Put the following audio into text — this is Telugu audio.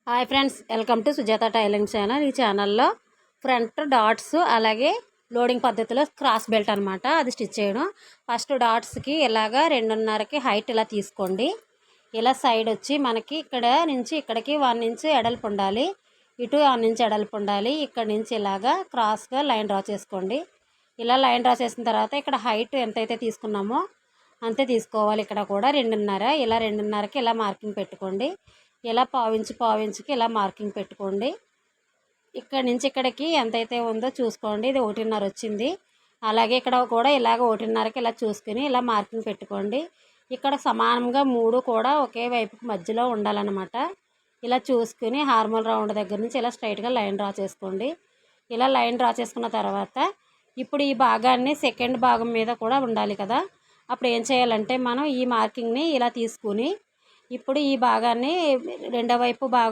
Hi friends, welcome to Sujatha tailoring channel. ఈ ఛానల్లో ఫ్రంట్ డాట్స్ అలాగే లోడింగ్ పద్ధతిలో క్రాస్ బెల్ట్ అనమాట, అది స్టిచ్ చేయడం. ఫస్ట్ డాట్స్కి ఇలాగా 2.5కి హైట్ ఇలా తీసుకోండి. ఇలా సైడ్ వచ్చి మనకి ఇక్కడ నుంచి ఇక్కడికి 1 ఇంచ్ ఎడల్పు ఉండాలి, ఇటు 1 ఇంచ్ ఎడల్పు ఉండాలి. ఇక్కడ నుంచి ఇలాగా క్రాస్గా లైన్ డ్రా చేసుకోండి. ఇలా లైన్ డ్రా చేసిన తర్వాత ఇక్కడ హైట్ ఎంతైతే తీసుకున్నామో అంతే తీసుకోవాలి. ఇక్కడ కూడా 2.5, ఇలా 2.5కి ఇలా మార్కింగ్ పెట్టుకోండి. ఇలా పావించుకి ఇలా మార్కింగ్ పెట్టుకోండి. ఇక్కడ నుంచి ఇక్కడికి ఎంతైతే ఉందో చూసుకోండి. ఇది 1.5 వచ్చింది. అలాగే ఇక్కడ కూడా ఇలాగ 1.5కి ఇలా చూసుకుని ఇలా మార్కింగ్ పెట్టుకోండి. ఇక్కడ సమానంగా 3 కూడా ఒకే వైపుకి మధ్యలో ఉండాలన్నమాట. ఇలా చూసుకుని హార్మోల్ రౌండ్ దగ్గర నుంచి ఇలా స్ట్రైట్గా లైన్ డ్రా చేసుకోండి. ఇలా లైన్ డ్రా చేసుకున్న తర్వాత ఇప్పుడు ఈ భాగాన్ని సెకండ్ భాగం మీద కూడా ఉండాలి కదా. అప్పుడు ఏం చేయాలంటే మనం ఈ మార్కింగ్ని ఇలా తీసుకుని ఇప్పుడు ఈ భాగాన్ని రెండో వైపు భాగం